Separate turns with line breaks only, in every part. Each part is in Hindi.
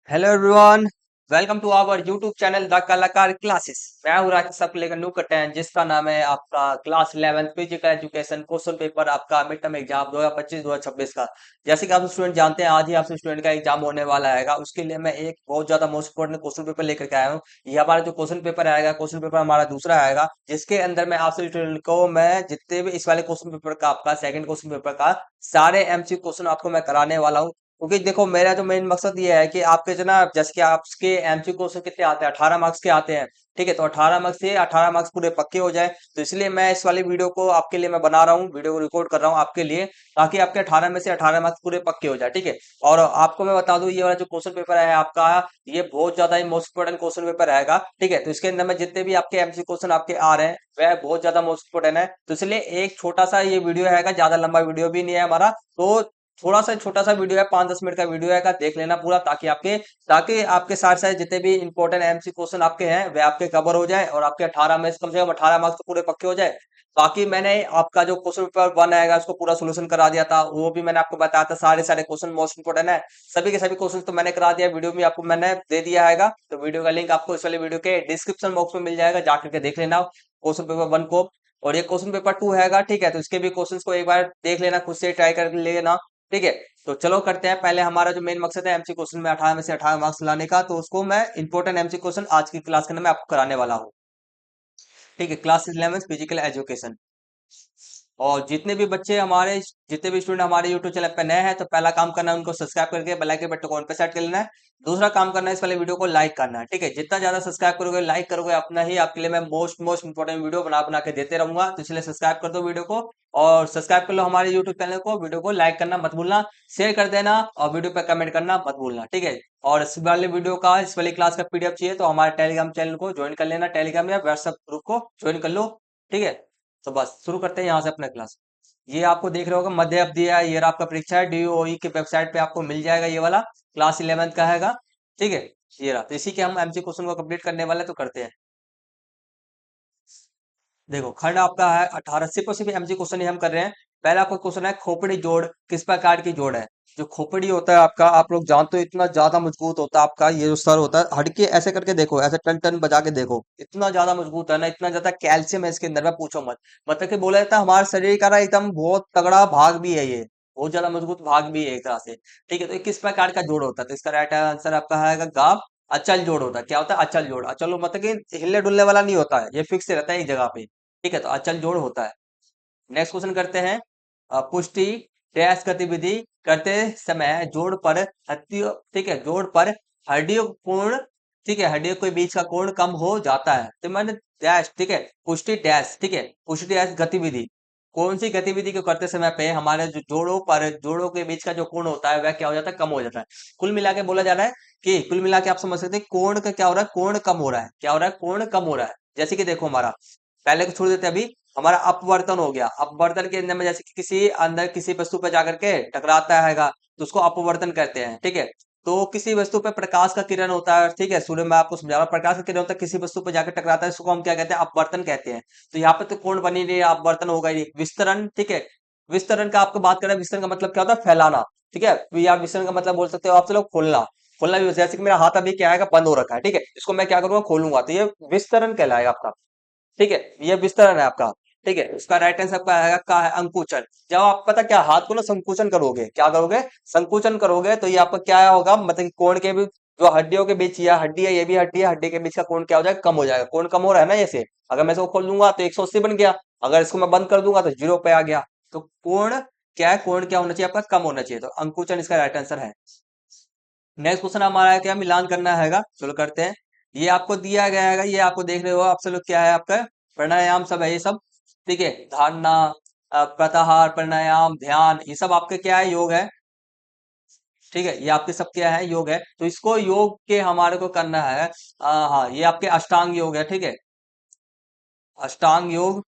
Hello everyone. Welcome to our YouTube channel the Kalakar classes. मैं हूँ राकेश, सबको लेकर न्यू करते हैं जिसका नाम है आपका class 11 physical education question paper आपका मिड टर्म एग्जाम 2025-2026 का। जैसे कि आप स्टूडेंट जानते हैं, आज ही आपसे स्टूडेंट का एग्जाम होने वाला है। उसके लिए मैं एक बहुत ज्यादा मोस्ट इंपोर्टेंट क्वेश्चन पेपर लेकर के आया हूँ। ये हमारा जो क्वेश्चन पेपर आएगा, क्वेश्चन पेपर हमारा दूसरा आएगा, जिसके अंदर मैं आपसे स्टूडेंट को मैं जितने भी इस वाले क्वेश्चन पेपर का आपका सेकंड क्वेश्चन पेपर का सारे एमसी क्वेश्चन आपको मैं कराने वाला हूँ। क्योंकि देखो, मेरा जो मेन मकसद ये है कि आपके जो ना, जैसे कि आपके एमसी क्वेश्चन कितने आते हैं, 18 मार्क्स के आते हैं। ठीक है, तो 18 मार्क्स से 18 मार्क्स पूरे पक्के हो जाए, तो इसलिए मैं इस वाली वीडियो को आपके लिए मैं बना रहा हूँ, वीडियो को रिकॉर्ड कर रहा हूँ आपके लिए, ताकि आपके 18 में से 18 मार्क्स पूरे पक्के हो जाए। ठीक है, और आपको मैं बता दूं, ये वाला जो क्वेश्चन पेपर है आपका, ये बहुत ज्यादा ही मोस्ट इंपोर्टेंट क्वेश्चन पेपर रहेगा। ठीक है, तो इसके अंदर में जितने भी आपके एमसी क्वेश्चन आपके आ रहे हैं वह बहुत ज्यादा मोस्ट इंपोर्टेंट है। तो इसलिए एक छोटा सा ये वीडियो है, ज्यादा लंबा वीडियो भी नहीं है हमारा, तो थोड़ा सा छोटा सा वीडियो है, 5-10 मिनट का वीडियो है, देख लेना पूरा, ताकि आपके साथ साथ जितने भी इंपॉर्टेंट एमसी क्वेश्चन आपके हैं वे आपके कवर हो जाए, और आपके 18 में से कम 18 मार्क्स तो पूरे पक्के हो जाए। बाकी मैंने आपका जो क्वेश्चन पेपर वन आएगा उसको पूरा सोल्यूशन करा दिया था, वो भी मैंने आपको बताया था, सारे सारे क्वेश्चन मोस्ट इंपोर्टेंट है। सभी के सभी क्वेश्चन तो मैंने करा दिया, वीडियो भी आपको मैंने दे दिया है। तो वीडियो का लिंक आपको इस वाले वीडियो के डिस्क्रिप्शन बॉक्स में मिल जाएगा, जाकर के देख लेना क्वेश्चन पेपर वन को। और ये क्वेश्चन पेपर टू हैगा, ठीक है, तो इसके भी क्वेश्चंस को एक बार देख लेना, खुद से ट्राई कर लेना। ठीक है, तो चलो करते हैं। पहले हमारा जो मेन मकसद है एमसी क्वेश्चन में 18 में से 18 मार्क्स लाने का, तो उसको मैं इंपोर्टेंट एमसी क्वेश्चन आज की क्लास के अंदर मैं आपको कराने वाला हूँ। ठीक है, क्लास 11 फिजिकल एजुकेशन। और जितने भी स्टूडेंट हमारे यूट्यूब चैनल पे नए हैं, तो पहला काम करना है उनको सब्सक्राइब करके बेल आइकन बटन को ऑन पे सेट कर लेना है। दूसरा काम करना है, इस वाले वीडियो को लाइक करना है। ठीक है, जितना ज्यादा सब्सक्राइब करोगे, लाइक करोगे, अपना ही आपके लिए मैं मोस्ट मोस्ट इंपोर्टेंट वीडियो बना बना के देते रहूंगा, तो इसलिए सब्सक्राइब कर दो वीडियो को। और सब्सक्राइब कर लो हमारे यूट्यूब चैनल को, वीडियो को लाइक करना मत भूलना, शेयर कर देना, और वीडियो पे कमेंट करना मत भूलना। ठीक है, और इस वाली क्लास का पीडीएफ चाहिए तो हमारे टेलीग्राम चैनल को ज्वाइन कर लेना, टेलीग्राम या व्हाट्सएप ग्रुप को ज्वाइन कर लो। ठीक है, तो बस शुरू करते हैं यहाँ से अपना क्लास। ये आपको देख रहे होगा मध्य अवधि है, ये रहा आपका परीक्षा है, डीओई के वेबसाइट पे आपको मिल जाएगा, ये वाला क्लास 11 का हैगा। ठीक है, ये रहा, तो इसी के हम एमसी क्वेश्चन को कंप्लीट करने वाले हैं, तो करते हैं। देखो, खंड आपका है 18, सिर्फ और सिर्फ एमसी क्वेश्चन ही हम कर रहे हैं। पहला आपका क्वेश्चन है, खोपड़ी जोड़ किस प्रकार की जोड़ है। जो खोपड़ी होता है आपका, आप लोग जानते हो, इतना ज्यादा मजबूत होता है आपका, ये जो सर होता है, हटके ऐसे करके देखो, ऐसे टन टन बजा के देखो, इतना ज्यादा मजबूत है ना, इतना ज्यादा कैल्शियम है इसके अंदर में, पूछो मत। मतलब कि बोला जाता है हमारे शरीर का ना एकदम बहुत तगड़ा भाग भी है ये, बहुत ज्यादा मजबूत भाग भी है एक तरह से। ठीक है, तो ये किस प्रकार का जोड़ होता है, तो इसका राइट आंसर आपका है गाव अचल जोड़ होता है। क्या होता है, अचल जोड़। अचल मतलब कि हिलने डुलने वाला नहीं होता है, ये फिक्स रहता है एक जगह पे। ठीक है, तो अचल जोड़ होता है। नेक्स्ट क्वेश्चन करते हैं। पुष्टि डैश गतिविधि करते समय जोड़ पर हड्डियों, ठीक है, जोड़ पर हड्डियों कोण, ठीक है, हड्डियों के बीच का कोण कम हो जाता है, तो मैंने डैश, ठीक है, पुष्टि डैश, ठीक है, पुष्टि डैश गतिविधि, कौन सी गतिविधि को करते समय पे हमारे जो जोड़ों के बीच का जो कोण होता है वह क्या हो जाता है, कम हो जाता है। कुल मिला के बोला जा रहा है कि कुल मिला के आप समझ सकते हैं कोण का क्या हो रहा है, कोण कम हो रहा है। क्या हो रहा है, कोण कम हो रहा है। जैसे कि देखो, हमारा पहले को छोड़ देते हैं, अभी हमारा अपवर्तन हो गया। अपवर्तन के अंदर में जैसे कि किसी अंदर किसी वस्तु पर जाकर के टकराता हैगा, तो उसको अपवर्तन कहते हैं। ठीक है, तो किसी वस्तु पे प्रकाश का किरण होता है, ठीक है, सूर्य में आपको समझा रहा हूं, प्रकाश का किरण होता है, किसी वस्तु पर जाकर टकराता है, इसको हम क्या कहते हैं, अपवर्तन कहते हैं। तो यहाँ पे तो कोण बनी नहीं, अपवर्तन होगा ही। विस्तरण, ठीक है, विस्तरण का आपको बात करें, विस्तरण का मतलब क्या होता है, फैलाना। ठीक है, या विस्तरण का मतलब बोल सकते हो आप चलो खोलना। खोलना भी, जैसे कि मेरा हाथ अभी क्या है, बंद हो रखा है, ठीक है, इसको मैं क्या करूंगा, खोलूंगा, तो ये विस्तरण कहलाएगा आपका। ठीक है, ये विस्तरण है आपका। ठीक है, इसका राइट आंसर आपका आएगा का है अंकुचन। जब आप पता क्या हाथ को ना संकुचन करोगे, क्या करोगे, संकुचन करोगे, तो ये आपका क्या होगा, मतलब कि कोण के भी जो हड्डियों के बीच, या हड्डी है, ये भी हड्डी है, हड्डी के बीच का कोण क्या हो जाएगा, कम हो जाएगा। कोण कम हो रहा है ना जैसे, अगर मैं इसको खोल दूंगा तो 180 बन गया, अगर इसको मैं बंद कर दूंगा तो 0 पे आ गया। तो कोण क्या है, कोण क्या होना चाहिए आपका, कम होना चाहिए, तो अंकुचन इसका राइट आंसर है। नेक्स्ट क्वेश्चन हमारा है, क्या मिलान करना हैगा, चलो करते हैं। ये आपको दिया गया है, ये आपको देख रहे हो आप सब लोग, क्या है आपका प्राणायाम सब है ये सब। ठीक है, धारणा, प्रत्याहार, प्राणायाम, ध्यान, ये सब आपके क्या है, योग है। ठीक है, ये आपके सब क्या है, योग है। तो इसको योग के हमारे को करना है। हाँ, ये आपके अष्टांग योग है। ठीक है, अष्टांग योग।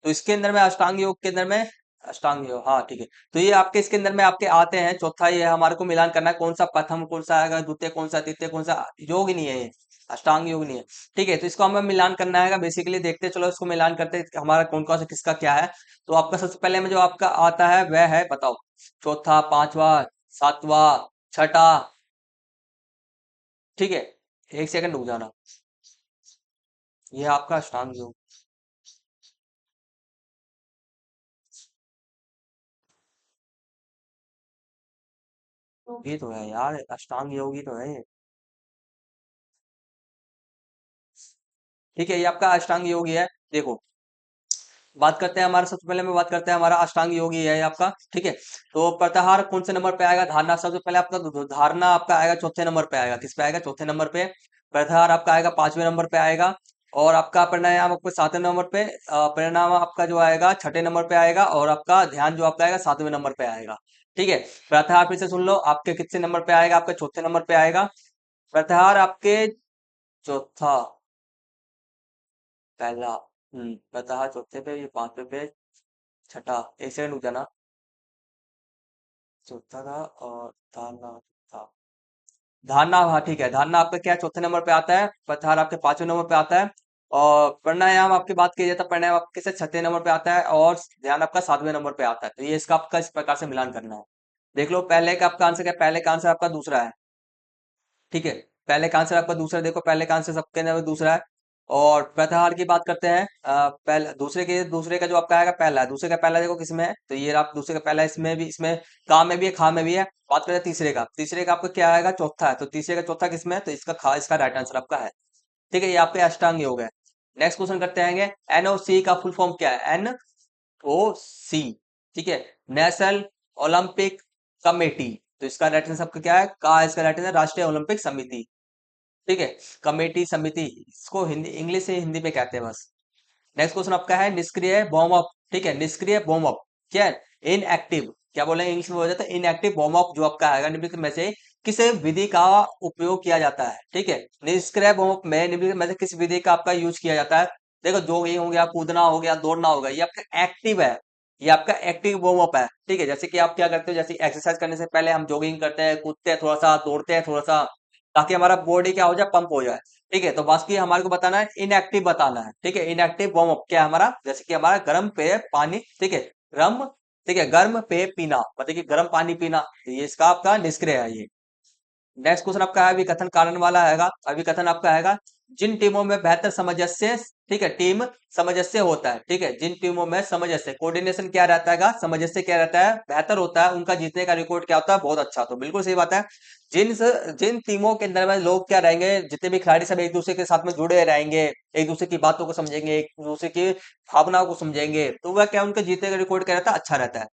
तो इसके अंदर में अष्टांग योग के अंदर में अष्टांग योग, हाँ ठीक है। तो ये आपके इसके अंदर में आपके आते हैं, चौथा ये हमारे को मिलान करना है, कौन सा प्रथम, कौन सा आएगा, द्वितीय कौन सा, तृतीय कौन सा, योग ही नहीं है ये, अष्टांग योग नहीं है। ठीक है, तो इसको हमें मिलान करना है, बेसिकली देखते हैं, चलो इसको मिलान करते हैं, हमारा कौन कौन सा किसका क्या है। तो आपका सबसे पहले में जो आपका आता है वह है, बताओ, चौथा, पांचवा, सातवां, छठा, ठीक है, 1 सेकंड रुक जाना। ये आपका अष्टांग योग। ये तो है यार, अष्टांग योग ही तो है ये। ठीक है, ये आपका अष्टांग योग ही है। देखो, बात करते हैं हमारा, सबसे पहले में बात करते हैं हमारा अष्टांग योग ही है ये आपका। ठीक है, तो प्रत्याहार कौन से नंबर पे आएगा? धारणा। सबसे पहले आपका धारणा आपका आएगा चौथे नंबर पे आएगा। किस पे आएगा? चौथे नंबर पे। प्रत्याहार आपका आएगा 5वें नंबर पे आएगा। और आपका प्राणायाम आपको 7वें नंबर पे, परिणाम आपका जो आएगा 6ठे नंबर पे आएगा। और आपका ध्यान जो आपका आएगा 7वें नंबर पे आएगा। ठीक है, प्रत्याहार फिर से सुन लो, आपके कितने नंबर पे आएगा? आपके चौथे नंबर पे आएगा। प्रत्याहार आपके चौथा, पहला, प्रत्याहार चौथे पे, ये 5वें पे, छठा। 1 सेकंड रुक जाना। चौथा था और धारना था। धारना, हाँ ठीक है, धारना आपका क्या है? चौथे नंबर पे आता है। प्रत्याहार आपके 5वें नंबर पे आता है। और प्राणायाम आपकी बात की जाए तो प्राणायाम आपके से 6ठे नंबर पे आता है। और ध्यान आपका 7वें नंबर पे आता है। तो ये इसका आपका इस प्रकार से मिलान करना है। देख लो, पहले का आपका आंसर क्या है? पहले का आंसर आपका दूसरा है। ठीक है, पहले का आंसर आपका दूसरा, देखो पहले का आंसर सबके अंदर दूसरा है। और प्रत्याहार की बात करते हैं, पहले दूसरे का जो आपका आएगा पहला है। दूसरे का पहला देखो किसमें है, तो ये आप दूसरे का पहला, इसमें भी, इसमें का में भी है, खा में भी है। बात करते हैं तीसरे का। तीसरे का आपका क्या आएगा? चौथा है। तो तीसरे का चौथा किसमें है? तो इसका खा, इसका राइट आंसर आपका है। ठीक है, ये आपके अष्टांग योग है। नेक्स्ट क्वेश्चन करते हैं। एनओसी का फुल फॉर्म क्या है? NOC। ठीक है, नेशनल ओलंपिक कमेटी। तो इसका राइट आंसर आपका क्या है? का इसका राइट आंसर राष्ट्रीय ओलंपिक समिति। ठीक है, कमेटी, समिति, इसको हिंदी, इंग्लिश से हिंदी में कहते हैं बस। नेक्स्ट क्वेश्चन आपका है निष्क्रिय वार्म अप। ठीक है, निष्क्रिय वार्म अप क्या है? इनएक्टिव, क्या बोलेंगे इंग्लिश में? हो जाता है इनएक्टिव वार्म अप। जो आपका आएगा निम्नलिखित में से किस विधि का उपयोग किया जाता है? ठीक है, निष्क्रिय वार्म अप में निम्नलिखित में से किस विधि का आपका यूज किया जाता है? देखो, जॉगिंग हो गया, कूदना हो गया, दौड़ना होगा, ये आपका एक्टिव है। ये आपका एक्टिव वार्म अप है। ठीक है, जैसे कि आप क्या करते हो, जैसे एक्सरसाइज करने से पहले हम जॉगिंग करते हैं, कूदते हैं थोड़ा सा, दौड़ते हैं थोड़ा सा, ताकि हमारा बॉडी क्या हो जाए? पंप हो जाए। ठीक है, तो बाकी हमारे को बताना है, इनएक्टिव बताना है। ठीक है, इनएक्टिव वार्म अप क्या है हमारा? जैसे कि हमारा गर्म पेय पानी, ठीक है, गर्म, ठीक है, गर्म पेय पीना, मतलब कि गर्म पानी पीना, तो ये इसका आपका निष्क्रिय है ये। नेक्स्ट क्वेश्चन आपका है अभिकथन कारण वाला आएगा। अभिकथन आपका आएगा, जिन टीमों में बेहतर सामंजस्य, ठीक है, टीम सामंजस्य होता है। ठीक है, जिन टीमों में सामंजस्य, कोऑर्डिनेशन क्या रहता है, सामंजस्य क्या रहता है? बेहतर होता है, उनका जीतने का रिकॉर्ड क्या होता है? बहुत अच्छा। तो बिल्कुल सही बात है। जिन जिन टीमों के अंदर में लोग क्या रहेंगे, जितने भी खिलाड़ी सब एक दूसरे के साथ में जुड़े रहेंगे, एक दूसरे की बातों को समझेंगे, एक दूसरे की भावनाओं को समझेंगे, तो वह क्या, उनके जीतने का रिकॉर्ड क्या रहता है? अच्छा रहता है।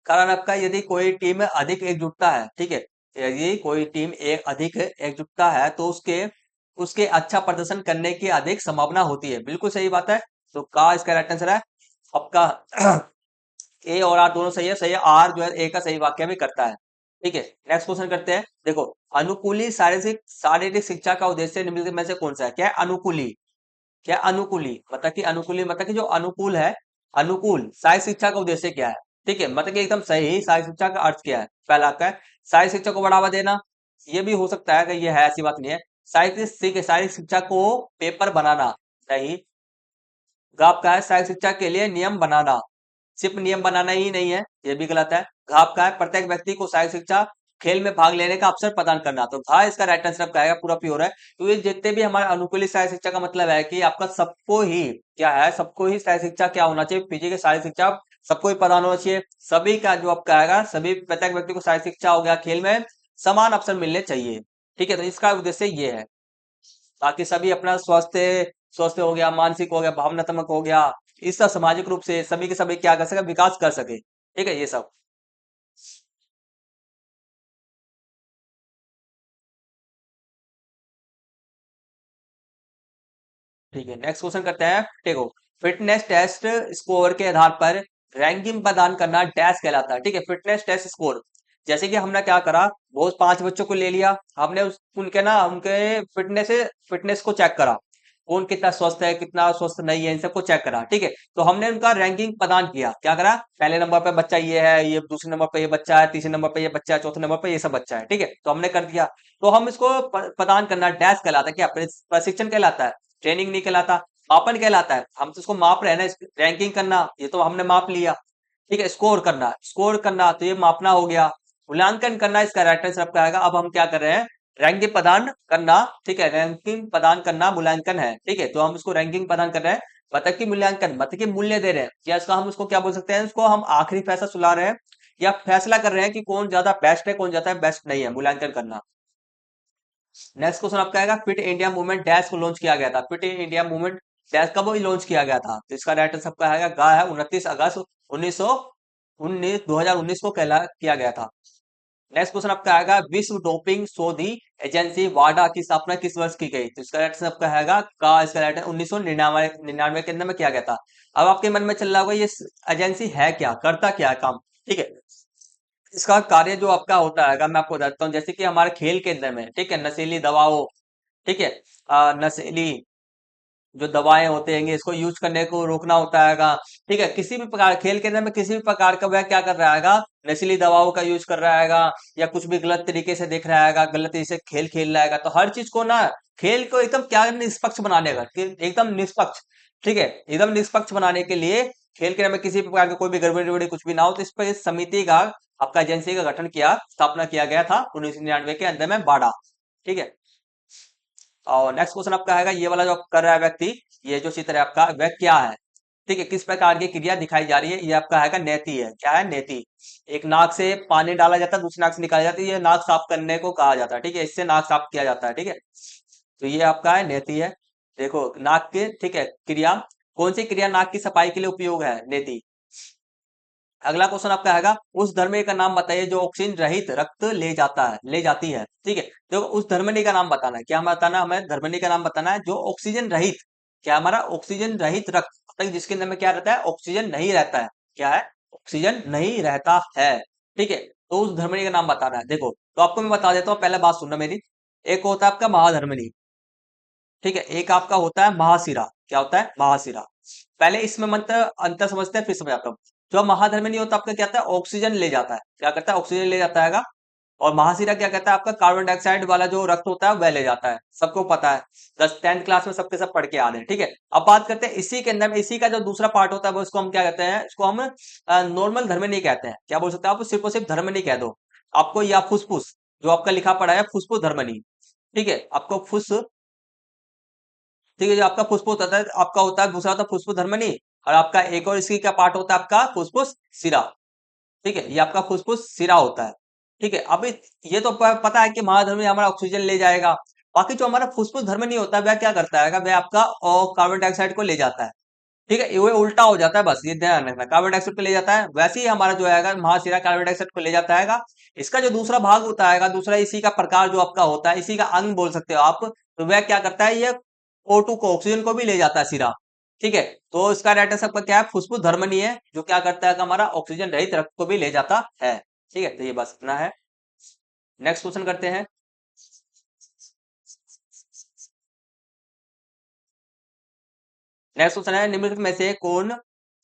कारण आपका, यदि कोई टीम अधिक एकजुटता है, ठीक है, यदि कोई टीम एक अधिक एकजुटता है, तो उसके उसके अच्छा प्रदर्शन करने की अधिक संभावना होती है। बिल्कुल सही बात है। तो का इसका राइट आंसर है आपका। ए और आर दोनों सही है। सही है, आर जो है ए का सही वाक्य भी करता है। ठीक है, नेक्स्ट क्वेश्चन करते हैं। देखो, अनुकूली शारीरिक शारीरिक शिक्षा का उद्देश्य निम्नलिखित में से कौन सा है? क्या है? अनुकूली। क्या अनुकूली मतलब कि, अनुकूली मतलब कि जो अनुकूल है, अनुकूल शारीरिक शिक्षा का उद्देश्य क्या है? ठीक है, मतलब कि एकदम सही, शारीरिक शिक्षा का अर्थ क्या है? पहला आपका है शारीरिक शिक्षा को बढ़ावा देना। ये भी हो सकता है कि ये है, ऐसी बात नहीं है। शारीरिक शिक्षा को पेपर बनाना, नहीं। घाव का है शारीरिक शिक्षा के लिए नियम बनाना। सिर्फ नियम बनाना ही नहीं है, ये भी गलत है। घाव का है प्रत्येक व्यक्ति को शारीरिक शिक्षा खेल में भाग लेने का अवसर प्रदान करना। तो घा इसका राइट आंसर आपका आएगा, पूरा प्योर है। तो ये जितने भी हमारे अनुकूलित शारीरिक शिक्षा का मतलब है कि आपका सबको ही क्या है, सबको ही शारीरिक शिक्षा क्या होना चाहिए? फिजिकल शारीरिक शिक्षा सबको ही प्रदान होना चाहिए। सभी का जो आपका आएगा, सभी प्रत्येक व्यक्ति को शारीरिक शिक्षा हो गया, खेल में समान अवसर मिलने चाहिए। ठीक है, तो इसका उद्देश्य ये है, ताकि सभी अपना स्वास्थ्य, स्वस्थ हो गया, मानसिक हो गया, भावनात्मक हो गया, इसका सामाजिक रूप से सभी के सभी क्या कर सके? विकास कर सके। ठीक है, ये सब। ठीक है, नेक्स्ट क्वेश्चन करते हैं। देखो, फिटनेस टेस्ट स्कोर के आधार पर रैंकिंग प्रदान करना डैश कहलाता है। ठीक है, फिटनेस टेस्ट स्कोर, जैसे कि हमने क्या करा, बहुत 5 बच्चों को ले लिया हमने, उनके ना, उनके फिटनेस को चेक करा, कौन कितना स्वस्थ है, कितना स्वस्थ नहीं है, इन सबको चेक करा। ठीक है, तो हमने उनका रैंकिंग प्रदान किया। क्या करा? पहले नंबर पे बच्चा ये है, ये दूसरे नंबर पे ये बच्चा है, तीसरे नंबर पे ये बच्चा है, चौथे नंबर पे ये सब बच्चा है। ठीक है, तो हमने कर दिया। तो हम इसको प्रदान करना डैश कहलाता है। क्या? प्रशिक्षण कहलाता है, ट्रेनिंग नहीं कहलाता। मापन कहलाता है, हम तो उसको माप रहे हैं ना। रैंकिंग करना, ये तो हमने माप लिया। ठीक है, स्कोर करना तो ये मापना हो गया। मूल्यांकन करना, इसका राइट आंसर आपका आएगा। अब हम क्या कर रहे हैं? रैंकिंग प्रदान करना, ठीक है, रैंकिंग प्रदान करना मूल्यांकन है, ठीक है, तो हम इसको रैंकिंग प्रदान कर रहे हैं, मतलब कि मूल्यांकन, मतलब कि मूल्य दे रहे हैं, या इसका हम उसको क्या बोल सकते हैं, इसको हम आखिरी फैसला सुना रहे हैं, या फैसला कर रहे हैं कि कौन ज्यादा बेस्ट है, कौन ज्यादा बेस्ट नहीं है, मूल्यांकन करना। नेक्स्ट क्वेश्चन आपका आएगा, फिट इंडिया मूवमेंट डैश को लॉन्च किया गया था, फिट इंडिया मूवमेंट डैश कब लॉन्च किया गया था, तो इसका राइट आंसर आपका आएगा गा है 29 अगस्त 2019 को कहला किया गया था। नेक्स्ट क्वेश्चन आपका आएगा, विश्व डोपिंग शोधी एजेंसी वाडा की स्थापना किस वर्ष की गई, तो इसका राइट आंसर आपका आएगा का, इसका राइट 1999 के अंदर में किया गया था। अब आपके मन में चल रहा होगा ये एजेंसी है क्या, करता क्या है काम, ठीक है, इसका कार्य जो आपका होता है मैं आपको बताता हूँ, जैसे कि हमारे खेल के अंदर में, ठीक है, नशीली दवाओं, ठीक है, नशीली जो दवाएं होते हैं इसको यूज करने को रोकना होता है, ठीक है, किसी भी प्रकार खेल के अंदर में किसी भी प्रकार का वह क्या कर रहा है, नशीली दवाओं का यूज कर रहा है, या कुछ भी गलत तरीके से देख रहा है, गलत तरीके से खेल खेल रहा है, तो हर चीज को ना, खेल को एकदम क्या निष्पक्ष बनाने का, एकदम निष्पक्ष, ठीक है, एकदम निष्पक्ष बनाने के लिए खेल के अंदर में किसी भी प्रकार की कोई भी गड़बड़ी कुछ भी ना हो, तो इस पर इस समिति का, आपका एजेंसी का गठन किया, स्थापना किया गया था 1999 के अंदर में बाड़ा, ठीक है। और नेक्स्ट क्वेश्चन आपका है, ये वाला जो कर रहा है व्यक्ति, ये जो चित्र है आपका वह क्या है, ठीक है, किस प्रकार की क्रिया दिखाई जा रही है, ये आपका है नेति है, क्या है नेति, एक नाक से पानी डाला जाता है, दूसरी नाक से निकाला जाता है, ये नाक साफ करने को कहा जाता है, ठीक है, इससे नाक साफ किया जाता है, ठीक है, तो ये आपका है नेति है। देखो नाक के, ठीक है, क्रिया, कौन सी क्रिया नाक की सफाई के लिए उपयोग है, नेति। अगला क्वेश्चन आपका है, उस धर्मिणी का नाम बताइए जो ऑक्सीजन रहित रक्त ले जाता है, ले जाती है, ठीक है, तो उस धर्मिणी का नाम बताना है, क्या बताना, हमें धर्मिणी का नाम बताना है जो ऑक्सीजन रहित, क्या हमारा ऑक्सीजन रहित रक्त, मतलब जिसके अंदर में क्या रहता है, ऑक्सीजन नहीं रहता है, क्या है, ऑक्सीजन नहीं रहता है, ठीक है, तो उस धर्मिणी का नाम बताना है। देखो तो आपको मैं बता देता हूँ, पहले बात सुनना मेरी, एक होता है आपका महाधर्मिणी, ठीक है, एक आपका होता है महाशिरा, क्या होता है, महाशिरा। पहले इसमें मंत्र अंतर समझते हैं फिर समझाता हूँ। जो महाधर्मी नहीं होता आपका क्या होता है, ऑक्सीजन ले जाता है, क्या करता है, ऑक्सीजन ले जाता है, और महाशिरा क्या कहता है, आपका कार्बन डाइऑक्साइड वाला जो रक्त होता है वह ले जाता है, सबको पता है, 10th क्लास में सबके सब पढ़ के आ रहे हैं, ठीक है। अब बात करते हैं इसी के अंदर में, इसी का जो दूसरा पार्ट होता है वो इसको हम क्या कहते हैं, इसको हम नॉर्मल धर्मिणी कहते हैं, क्या बोल सकते हैं आप, सिर्फ और सिर्फ धर्मिणी कह दो आपको, या फुसफुस, जो आपका लिखा पड़ा है फुसफुस धर्मिणी, ठीक है, आपको फुस, ठीक है, जो आपका फुसफुस होता है आपका होता है, दूसरा होता है फुसफुस धमनी, और आपका एक और इसकी क्या पार्ट होता है आपका फुसफुस सिरा, ठीक है, ये आपका फुसफुस सिरा होता है, ठीक है। अब ये तो पता है कि महाधर्मी हमारा ऑक्सीजन ले जाएगा, बाकी जो हमारा फुसफुस धमनी होता है वह क्या करता है, वह आपका कार्बन डाइऑक्साइड को ले जाता है, ठीक है, वो उल्टा हो जाता है, बस ये ध्यान रखना, कार्बन डाइऑक्साइड को ले जाता है, वैसे ही हमारा जो है महाशिरा कार्बन डाइऑक्साइड को ले जाता है। इसका जो दूसरा भाग होता है, दूसरा इसी का प्रकार जो आपका होता है, इसी का अंग बोल सकते हो आप, तो वह क्या करता है, ये O2 को, ऑक्सीजन को भी ले जाता है सिरा, ठीक है, तो इसका राइट आंसर आपका क्या है, फुसफुस धमनी है, जो क्या करता है हमारा ऑक्सीजन रहित रक्त को भी ले जाता है, ठीक है, तो ये बस इतना है। नेक्स्ट क्वेश्चन करते हैं। नेक्स्ट क्वेश्चन है, निम्नलिखित में से कौन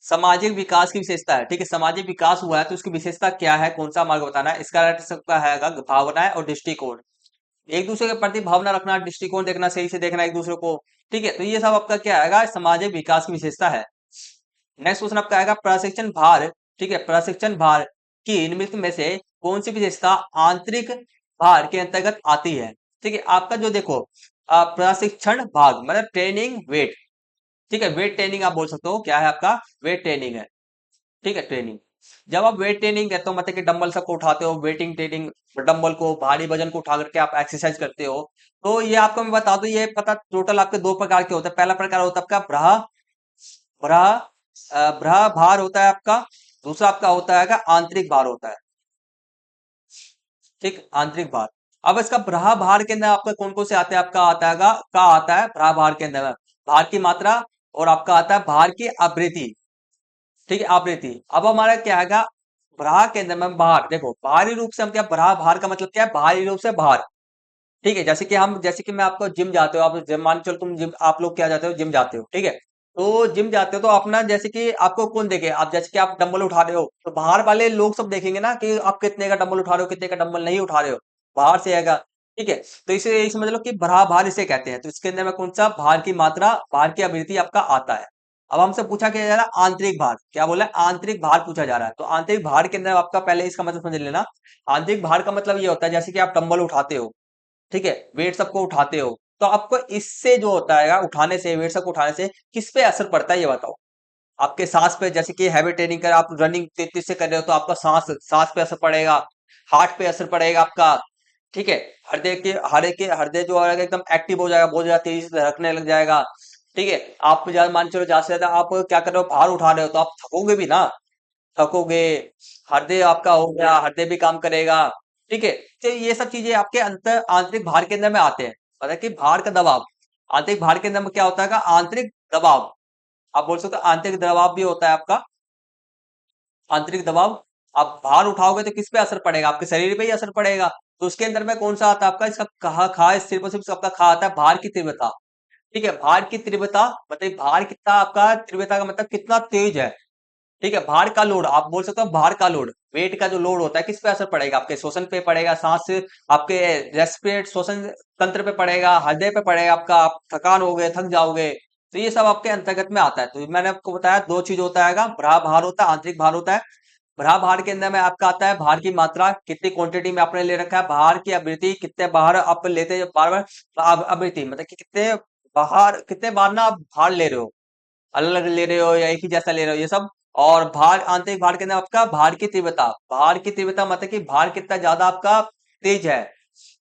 सामाजिक विकास की विशेषता है, ठीक है, सामाजिक विकास हुआ है तो उसकी विशेषता क्या है, कौन सा मार्ग बताना है, इसका राइट आंसर आपका है भावनाएं और दृष्टिकोण, एक दूसरे के प्रति भावना रखना, दृष्टिकोण देखना, सही से देखना एक दूसरे को, ठीक है, तो ये सब आपका क्या आएगा, सामाजिक विकास की विशेषता है। नेक्स्ट क्वेश्चन आपका आएगा, प्रशिक्षण भार, ठीक है, प्रशिक्षण भार की निम्नलिखित में से कौन सी विशेषता आंतरिक भार के अंतर्गत आती है, ठीक है, आपका जो देखो प्रशिक्षण भाग मतलब ट्रेनिंग वेट, ठीक है, वेट ट्रेनिंग आप बोल सकते हो, क्या है आपका वेट ट्रेनिंग है, ठीक है, ट्रेनिंग, जब आप वेट ट्रेनिंग कहते हो मतलब कि डंबल सबको उठाते हो, वेटिंग ट्रेनिंग, डंबल को भारी वजन को उठा करके आप एक्सरसाइज करते हो, तो ये आपको मैं बता दूं, ये पता टोटल आपके दो प्रकार के होते हैं, पहला प्रकार होता है आपका ब्रह ब्रह भार होता है आपका, दूसरा आपका होता है आंतरिक भार होता है, ठीक, आंतरिक भार। अब इसका ब्रह भार के अंदर आपका कौन कौन से आते हैं, आपका आता है का आता है ब्रह भार के अंदर भार की मात्रा, और आपका आता है भार की आवृत्ति, ठीक है, आवृत्ति। अब हमारा क्या है, भार के अंदर में भार, देखो बाहरी रूप से हम क्या, भार का मतलब क्या है, बाहरी रूप से भार, ठीक है, जैसे कि मैं आपको जिम जाते हो, आप जिम मान चलो तुम जिम, आप लोग क्या जाते हो, जिम जाते हो, ठीक है, तो जिम जाते हो तो अपना जैसे कि आपको कौन देखे, आप जैसे कि आप डंबल उठा रहे हो तो बाहर वाले लोग सब देखेंगे ना कि आप कितने का डंबल उठा रहे हो, कितने का डंबल नहीं उठा रहे हो, बाहर से आएगा, ठीक है, तो इसे समझ लो कि भरा भार इसे कहते हैं, तो इसके अंदर में कौन सा भार की मात्रा, भार की आवृत्ति आपका आता है। अब हमसे पूछा क्या जा रहा है, आंतरिक भार, क्या बोला है, आंतरिक भार पूछा जा रहा है, तो आंतरिक भार के अंदर आपका पहले इसका मतलब समझ लेना, आंतरिक भार का मतलब ये होता है जैसे कि आप डंबल उठाते हो, ठीक है, वेट सबको उठाते हो, तो आपको इससे जो होता है उठाने से, वेट सबको उठाने से किस पे असर पड़ता है ये बताओ। आपके सांस पे, जैसे कि हैवी ट्रेनिंग कर आप रनिंग तेज तेज से कर रहे हो तो आपका सांस सांस पे असर पड़ेगा, हार्ट पे असर पड़ेगा आपका। ठीक है, हृदय जो है एकदम एक्टिव हो जाएगा, बहुत ज्यादा तेजी से धड़कने लग जाएगा। ठीक है, आप ज्यादा मान चलो ज्यादा से ज्यादा आप क्या कर रहे हो, भार उठा रहे हो तो आप थकोगे भी ना, थकोगे। हृदय आपका हो गया, हृदय भी काम करेगा। ठीक है, तो ये सब चीजें आपके अंतर आंतरिक भार के अंदर में आते हैं। मतलब कि भार का दबाव, आंतरिक भार के अंदर में क्या होता है, आंतरिक दबाव। आप बोल सकते हो आंतरिक दबाव भी होता है आपका, आंतरिक दबाव। आप भार उठाओगे तो किस पे असर पड़ेगा, आपके शरीर पे ही असर पड़ेगा। तो उसके अंदर में कौन सा आता है आपका, इसका कहा खा सिर्फ और सिर्फ आपका खा आता है भार की तीव्रता। ठीक है, भार की तीव्रता मतलब भार कितना आपका, तीव्रता का मतलब कितना तेज है। ठीक है, भार का लोड, आप बोल सकते हो भार का लोड, वेट का जो लोड होता है किस पे असर पड़ेगा, आपके श्वसन पे पड़ेगा, सांस से आपके रेस्पिरेट श्वसन तंत्र पे पड़ेगा, हृदय पे पड़ेगा आपका, आप थकान हो गए, थक जाओगे। तो ये सब आपके अंतर्गत में आता है। तो मैंने आपको बताया दो चीज होता है, भरा भार होता है, आंतरिक भार होता है। भरा भार के अंदर में आपका आता है भार की मात्रा, कितनी क्वांटिटी में आपने ले रखा है, भार की आवृत्ति, कितने बार आप लेते हैं, बार बार आवृत्ति मतलब कि कितने बार ना आप भार ले रहे हो, अलग अलग ले रहे हो या एक ही जैसा ले रहे हो, ये सब। और भार, आंतरिक भार के अंदर आपका भार की तीव्रता, भार की तीव्रता मतलब कि भार कितना ज्यादा आपका तेज है,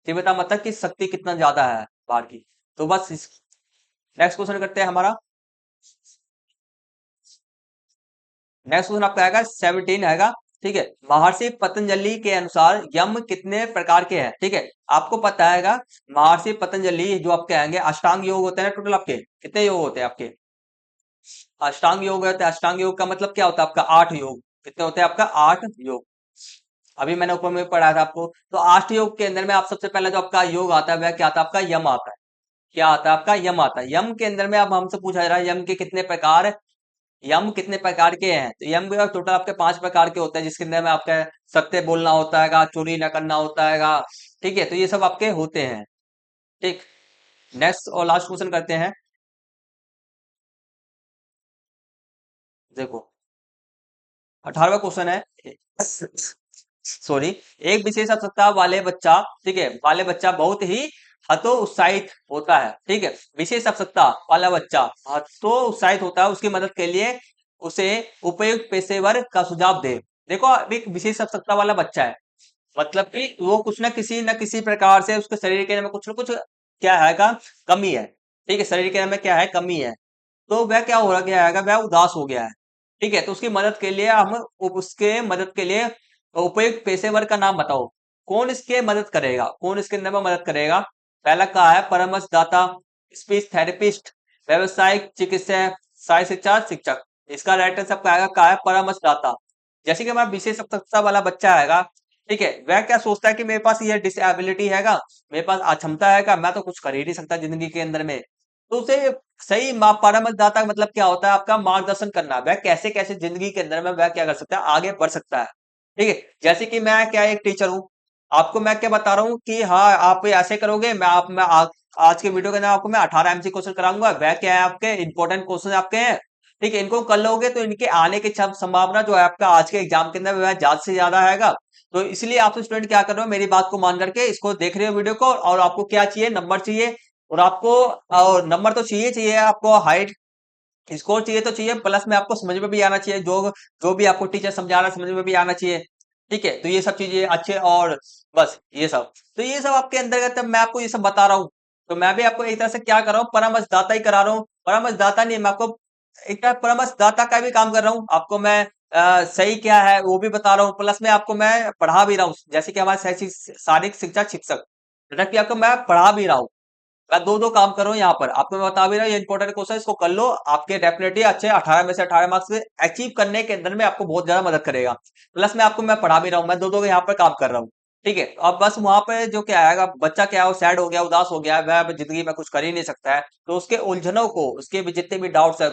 तीव्रता मतलब कि शक्ति कितना ज्यादा है भार की। तो बस नेक्स्ट क्वेश्चन करते हैं हमारा। नेक्स्ट क्वेश्चन आपका आएगा 17 आएगा। ठीक है, महर्षि पतंजलि के अनुसार यम कितने प्रकार के हैं। ठीक है, आपको पता है महर्षि पतंजलि जो आपके आएंगे, अष्टांग योग होते हैं टोटल आपके कितने योग होते हैं आपके, अष्टांग योग होते हैं। अष्टांग योग का मतलब क्या होता है आपका, 8 योग। कितने होते हैं आपका, 8 योग। अभी मैंने ऊपर में पढ़ाया था आपको। तो 8 योग के अंदर में आप सबसे पहला जो आपका योग आता है वह क्या आता है आपका, यम आता है। क्या आता है आपका, यम आता है। यम के अंदर में अब हमसे पूछा जा रहा है यम के कितने प्रकार, यम कितने प्रकार के हैं। तो यम भी टोटल आपके 5 प्रकार के होते हैं, जिसके अंदर में आपका सत्य बोलना होता है, चोरी न करना होता है। ठीक है, तो ये सब आपके होते हैं। ठीक, नेक्स्ट और लास्ट क्वेश्चन करते हैं। देखो 18वां क्वेश्चन है, सॉरी, एक विशेष आवश्यकता वाले बच्चा, ठीक है, वाले बच्चा बहुत ही हतोत्साहित होता है। ठीक है, विशेष आवश्यकता वाला बच्चा हतोत्साहित होता है, उसकी मदद के लिए उसे उपयुक्त पेशेवर का सुझाव दे। देखो अभी एक विशेष आवश्यकता वाला बच्चा है, मतलब कि वो कुछ ना किसी प्रकार से उसके शरीर के अंदर में कुछ ना कुछ क्या है का कमी है। ठीक है, शरीर के अंदर में क्या है, कमी है। तो वह क्या हो गया है, वह उदास हो गया है। ठीक है, तो उसकी मदद के लिए हम उसके मदद के लिए उपयुक्त पेशेवर का नाम बताओ। कौन इसके मदद करेगा, कौन इसके अंदर में मदद करेगा। पहला कहा है परामर्शदाता, स्पीच थेरेपिस्ट, व्यवसायिक चिकित्सक, सहाय शिक्षा शिक्षक। इसका राइट आंसर कहा है परामर्शदाता। जैसे कि हमारा विशेष आवश्यकता वाला बच्चा आएगा, ठीक है, वह क्या सोचता है कि मेरे पास ये डिसेबिलिटी हैगा, मेरे पास अक्षमता हैगा, मैं तो कुछ कर ही नहीं सकता जिंदगी के अंदर में। तो उसे सही परामर्शदाता का मतलब क्या होता है, आपका मार्गदर्शन करना, वह कैसे कैसे जिंदगी के अंदर में वह क्या कर सकता है, आगे बढ़ सकता है। ठीक है, जैसे कि मैं क्या एक टीचर हूं, आपको मैं क्या बता रहा हूँ कि हाँ आप ऐसे करोगे, आज के वीडियो के अंदर आपको मैं 18 MC क्वेश्चन कराऊंगा, वह क्या है आपके इंपॉर्टेंट क्वेश्चन आपके हैं। ठीक है, इनको कर लोगे तो इनके आने की संभावना जो है आपका आज के एग्जाम के अंदर वह ज्यादा से ज्यादा आएगा। तो इसलिए आप स्टूडेंट क्या कर रहे हो, मेरी बात को मान करके इसको देख रहे हो वीडियो को, और आपको क्या चाहिए, नंबर चाहिए। और आपको और नंबर तो चाहिए चाहिए, आपको हाइट स्कोर चाहिए तो चाहिए, प्लस में आपको समझ में भी आना चाहिए, जो जो भी आपको टीचर समझा रहा है समझ में भी आना चाहिए। ठीक है, तो ये सब चीजें अच्छे, और बस ये सब, तो ये सब आपके अंतर्गत मैं आपको ये सब बता रहा हूँ। तो मैं भी आपको एक तरह से क्या कर रहा हूँ, परामर्शदाता ही करा रहा हूँ, परामर्शदाता नहीं, मैं आपको एक तरह परामर्शदाता का भी काम कर रहा हूँ। आपको मैं सही क्या है वो भी बता रहा हूँ, प्लस में आपको मैं पढ़ा भी रहा हूँ, जैसे कि हमारे शारीरिक शिक्षा शिक्षक, मतलब कि आपको मैं पढ़ा भी रहा हूँ। मैं दो दो काम कर रहा हूँ यहाँ पर, आपको मैं बता भी रहा हूँ, ये इंपॉर्टेंट क्वेश्चन, इसको कर लो, आपके डेफिनेटली अच्छे 18 में से 18 मार्क्स अचीव करने के अंदर में आपको बहुत ज्यादा मदद करेगा। प्लस में आपको मैं पढ़ा भी रहा हूँ, मैं दो दो यहाँ पर काम कर रहा हूँ। ठीक है, अब बस वहां पे जो क्या आएगा, बच्चा क्या है, वो सैड हो गया, उदास हो गया, वह अब जिंदगी में कुछ कर ही नहीं सकता है, तो उसके उलझनों को, उसके भी जितने भी डाउट्स है,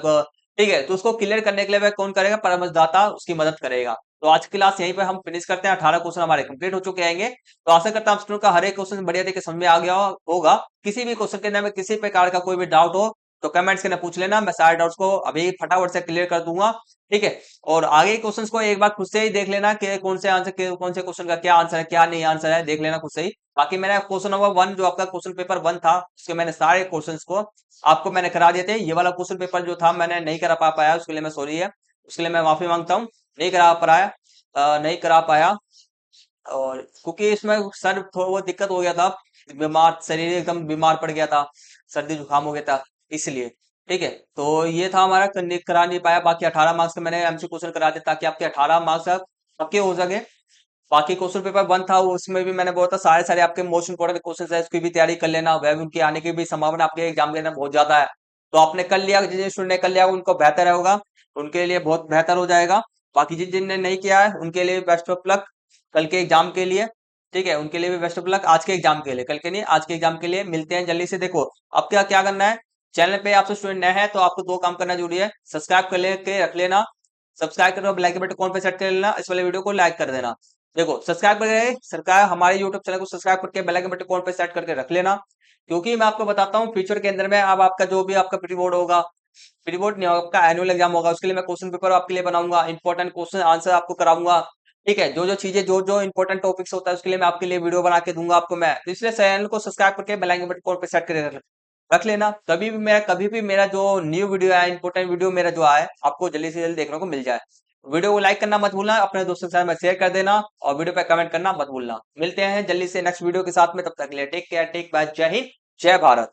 ठीक है, तो उसको क्लियर करने के लिए वह कौन करेगा, परामर्शदाता उसकी मदद करेगा। तो आज की क्लास यहीं पे हम फिनिश करते हैं, 18 क्वेश्चन हमारे कंप्लीट हो चुके आएंगे। तो आशा करता हूँ आप स्टूडेंट का हर एक क्वेश्चन बढ़िया तरीके से समझ में आ गया होगा। किसी भी क्वेश्चन के अंदर में किसी प्रकार का कोई भी डाउट हो तो कमेंट्स के अंदर पूछ लेना, मैं सारे डाउट्स को अभी फटाफट से क्लियर कर दूंगा। ठीक है। और आगे क्वेश्चंस को एक बार खुद से ही देख लेना कि कौन से आंसर के कौन से क्वेश्चन का क्या आंसर है, क्या नहीं आंसर है, देख लेना खुद से ही। बाकी मैंने क्वेश्चन नंबर 1 जो आपका क्वेश्चन पेपर 1 था, उसके मैंने सारे क्वेश्चंस को आपको मैंने करा दिए थे। ये वाला क्वेश्चन पेपर जो था मैंने नहीं करा पाया, उसके लिए मैं सॉरी है, उसके लिए मैं माफी मांगता हूँ। नहीं करा पाया, नहीं करा पाया। और क्योंकि इसमें सर थोड़ा बहुत दिक्कत हो गया था, बीमार शरीर एकदम बीमार पड़ गया था, सर्दी जुकाम हो गया था, इसलिए। ठीक है, तो ये था हमारा करा नहीं पाया। बाकी 18 मार्क्स का मैंने एमसी क्वेश्चन करा दिया ताकि आपके 18 मार्क्स पक्के हो सके। बाकी क्वेश्चन पेपर 1 था, उसमें भी मैंने बोला था सारे सारे आपके मोस्ट इंपोर्टेंट क्वेश्चन है, उसकी भी तैयारी कर लेना, वह भी उनकी आने की भी संभावना आपके एग्जाम देना बहुत ज्यादा है। तो आपने कर लिया, जिन स्टूडेंट ने कर लिया उनको बेहतर होगा, उनके लिए बहुत बेहतर हो जाएगा। बाकी जिन जिनने नहीं किया है उनके लिए बेस्ट ऑफ लक कल के एग्जाम के लिए। ठीक है, उनके लिए भी बेस्ट ऑफ लक आज के एग्जाम के लिए, कल के नहीं आज के एग्जाम के लिए। मिलते हैं जल्दी से। देखो अब क्या क्या करना है, चैनल पे आपसे स्टूडेंट नए हैं तो आपको 2 काम करना जरूरी है, सब्सक्राइब कर लेके रख लेना, सब्सक्राइब करना, बेल आइकन बटन कौन पे सेट कर लेना, इस वाले वीडियो को लाइक कर देना। देखो सब्सक्राइब करके सरकार हमारे यूट्यूब चैनल को सब्सक्राइब करके बेल आइकन बटन कौन पे सेट करके रख लेना। क्योंकि मैं आपको बताता हूँ फ्यूचर के अंदर में अब आपका जो भी आपका प्री बोर्ड होगा, प्री बोर्ड नहीं होगा, आपका एनुअल एग्जाम होगा, उसके लिए मैं क्वेश्चन पेपर आपके लिए बनाऊंगा, इंपॉर्टेंट क्वेश्चन आंसर आपको कराऊंगा। ठीक है, जो जो चीजें जो जो इंपॉर्टेंट टॉपिक्स होता है उसके लिए मैं आपके लिए वीडियो बना के दूंगा आपको मैं, तो इसलिए चैनल को सब्सक्राइब करके बेल आइकन बटन कौन पे सेट करके रख लेना। कभी भी मेरा जो न्यू वीडियो है, इंपॉर्टेंट वीडियो मेरा जो आए, आपको जल्दी से जल्दी देखने को मिल जाए। वीडियो को लाइक करना मत भूलना, अपने दोस्तों के साथ में शेयर कर देना, और वीडियो पे कमेंट करना मत भूलना। मिलते हैं जल्दी से नेक्स्ट वीडियो के साथ में, तब तक के लिए टेक केयर, टेक बाय, जय हिंद, जय भारत।